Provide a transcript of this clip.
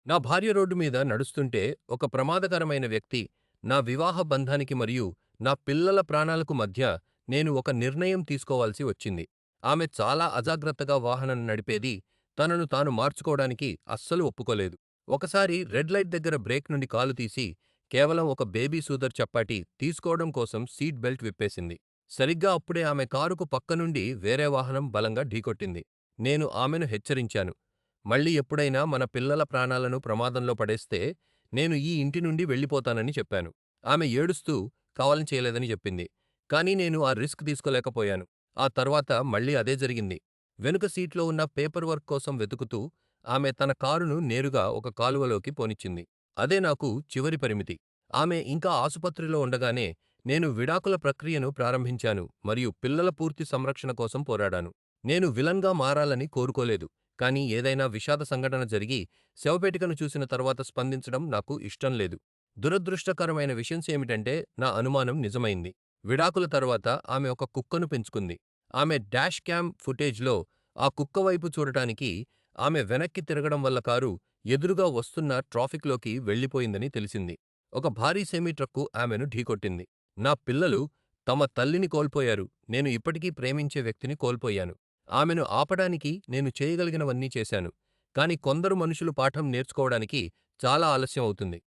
నా భార్య రోడ్డు మీద నడుస్తుంటే ఒక ప్రమాదకరమైన వ్యక్తి నా వివాహ బంధానికి మరియు నా పిల్లల ప్రాణాలకు మధ్య నేను ఒక నిర్ణయం తీసుకోవాల్సి వచ్చింది. ఆమె చాలా అజాగ్రత్తగా వాహనం నడిపేది తనను తాను మార్చుకోవడానికి అస్సలు ఒప్పుకోలేదు. ఒకసారి రెడ్ లైట్ దగ్గర బ్రేక్ నుండి కాలు తీసి కేవలం ఒక బేబీ సూదర్ చప్పాటి తీసుకోవడం కోసం సీట్ బెల్ట్ విప్పేసింది. సరిగ్గా అప్పుడే ఆమె కారుకు పక్క నుండి వేరే వాహనం బలంగా ఢీకొట్టింది. నేను ఆమెను హెచ్చరించాను. మళ్ళీ ఎప్పుడైనా మన పిల్లల ప్రాణాలను ప్రమాదంలో పడేస్తే నేను ఈ ఇంటి నుండి వెళ్ళిపోతానని చెప్పాను. ఆమె ఏడుస్తూ కావాలని చేయలేదని చెప్పింది. కానీ నేను ఆ రిస్క్ తీసుకోలేకపోయాను. ఆ తర్వాత మళ్ళీ అదే జరిగింది. వెనుక సీట్లో ఉన్న పేపర్ వర్క్ కోసం వెతుకుతూ ఆమె తన కారును నేరుగా ఒక కాలువలోకి పోనిచ్చింది. అదే నాకు చివరి పరిమితి. ఆమె ఇంకా ఆసుపత్రిలో ఉండగానే నేను విడాకుల ప్రక్రియను ప్రారంభించాను మరియు పిల్లల పూర్తి సంరక్షణ కోసం పోరాడాను. నేను విలన్గా మారాలని కోరుకోలేదు. కానీ ఏదైనా విషాద సంఘటన జరిగి, శవపేటికను చూసిన తర్వాత స్పందించడం నాకు ఇష్టం లేదు. దురదృష్టకరమైన విషయం ఏమిటంటే, నా అనుమానం నిజమైంది. విడాకుల తర్వాత ఆమె ఒక కుక్కను పెంచుకుంది. ఆమె డాష్ క్యామ్ ఫుటేజ్లో ఆ కుక్క వైపు చూడటానికి ఆమె వెనక్కి తిరగడం వల్ల కారు ఎదురుగా వస్తున్న ట్రాఫిక్లోకి వెళ్ళిపోయిందని తెలిసింది. ఒక భారీ సెమీ ట్రక్కు ఆమెను ఢీకొట్టింది. నా పిల్లలు తమ తల్లిని కోల్పోయారు. నేను ఇప్పటికీ ప్రేమించే వ్యక్తిని కోల్పోయాను. ఆమెను ఆపడానికి నేను చేయగలిగినవన్నీ చేశాను. కానీ కొందరు మనుషులు పాఠం నేర్చుకోవడానికి చాలా ఆలస్యం అవుతుంది.